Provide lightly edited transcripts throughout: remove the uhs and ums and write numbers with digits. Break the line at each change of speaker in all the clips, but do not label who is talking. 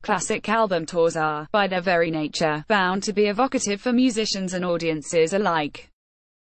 Classic album tours are, by their very nature, bound to be evocative for musicians and audiences alike.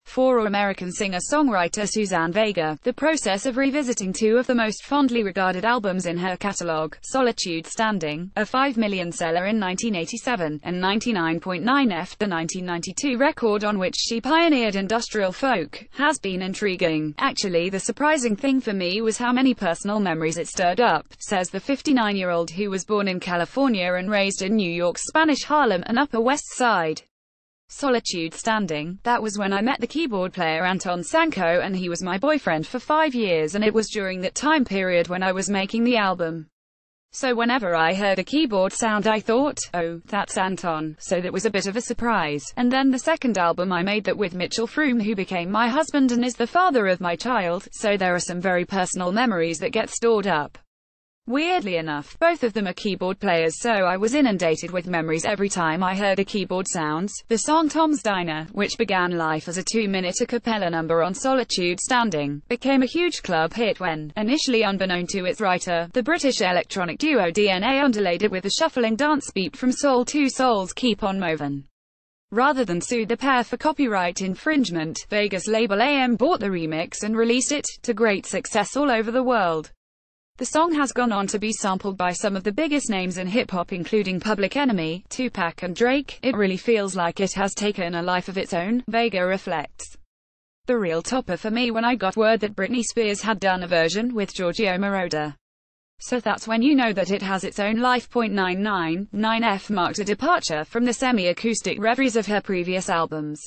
For American singer-songwriter Suzanne Vega, the process of revisiting two of the most fondly regarded albums in her catalog, Solitude Standing, a 5 million seller in 1987, and 99.9F, the 1992 record on which she pioneered industrial folk, has been intriguing. Actually, the surprising thing for me was how many personal memories it stirred up, says the 59-year-old who was born in California and raised in New York's Spanish Harlem and Upper West Side. Solitude Standing, that was when I met the keyboard player Anton Sanko, and he was my boyfriend for 5 years, and it was during that time period when I was making the album. So whenever I heard a keyboard sound I thought, oh, that's Anton, so that was a bit of a surprise. And then the second album I made that with Mitchell Froome, who became my husband and is the father of my child, so there are some very personal memories that get stored up. Weirdly enough, both of them are keyboard players, so I was inundated with memories every time I heard a keyboard sounds. The song Tom's Diner, which began life as a 2-minute a cappella number on Solitude Standing, became a huge club hit when, initially unbeknown to its writer, the British electronic duo DNA underlaid it with a shuffling dance beat from Soul to Soul's Keep On Movin'. Rather than sue the pair for copyright infringement, Vega's label AM bought the remix and released it, to great success all over the world. The song has gone on to be sampled by some of the biggest names in hip-hop, including Public Enemy, Tupac and Drake. It really feels like it has taken a life of its own, Vega reflects. The real topper for me when I got word that Britney Spears had done a version with Giorgio Moroder. So that's when you know that it has its own life. 999F marked a departure from the semi-acoustic reveries of her previous albums.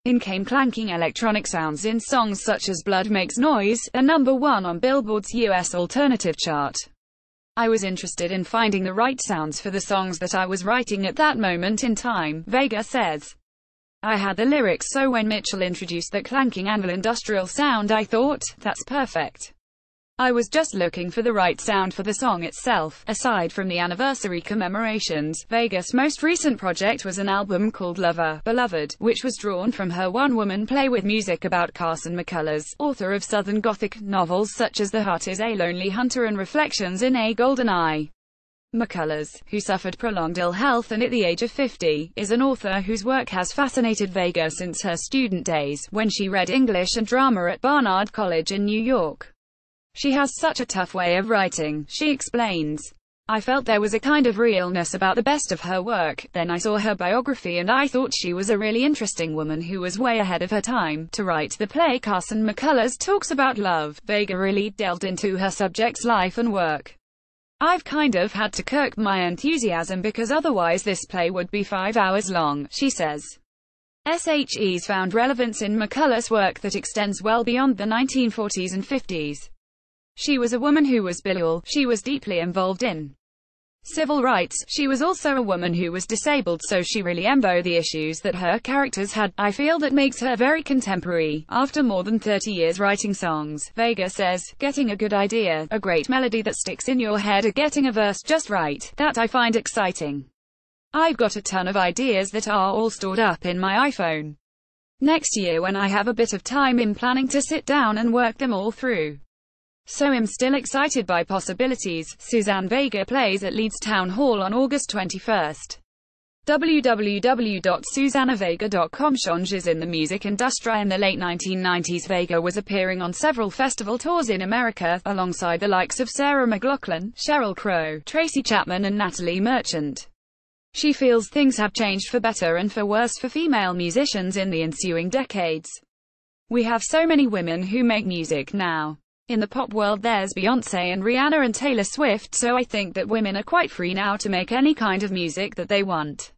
In came clanking electronic sounds in songs such as Blood Makes Noise, a #1 on Billboard's US Alternative chart. I was interested in finding the right sounds for the songs that I was writing at that moment in time, Vega says. I had the lyrics, so when Mitchell introduced that clanking anvil industrial sound I thought, that's perfect. I was just looking for the right sound for the song itself. Aside from the anniversary commemorations, Vega's most recent project was an album called Lover, Beloved, which was drawn from her one-woman play with music about Carson McCullers, author of Southern Gothic novels such as The Heart is a Lonely Hunter and Reflections in a Golden Eye. McCullers, who suffered prolonged ill health and at the age of 50, is an author whose work has fascinated Vega since her student days, when she read English and drama at Barnard College in New York. She has such a tough way of writing, she explains. I felt there was a kind of realness about the best of her work. Then I saw her biography and I thought she was a really interesting woman who was way ahead of her time. To write the play Carson McCullers talks about love, Vega really delved into her subject's life and work. I've kind of had to curb my enthusiasm because otherwise this play would be 5 hours long, she says. SHE's found relevance in McCullers' work that extends well beyond the 1940s and 50s. She was a woman who was bilingual, she was deeply involved in civil rights, she was also a woman who was disabled, so she really embodied the issues that her characters had. I feel that makes her very contemporary. After more than 30 years writing songs, Vega says, getting a good idea, a great melody that sticks in your head, or getting a verse just right, that I find exciting. I've got a ton of ideas that are all stored up in my iPhone. Next year when I have a bit of time I'm planning to sit down and work them all through. So I'm still excited by possibilities. Suzanne Vega plays at Leeds Town Hall on August 21. www.suzannevega.com. Changes in the music industry. In the late 1990s, Vega was appearing on several festival tours in America, alongside the likes of Sarah McLachlan, Sheryl Crow, Tracy Chapman and Natalie Merchant. She feels things have changed for better and for worse for female musicians in the ensuing decades. We have so many women who make music now. In the pop world there's Beyoncé and Rihanna and Taylor Swift, so I think that women are quite free now to make any kind of music that they want.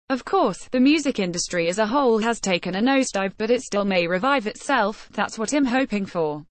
Of course, the music industry as a whole has taken a nosedive, but it still may revive itself. That's what I'm hoping for.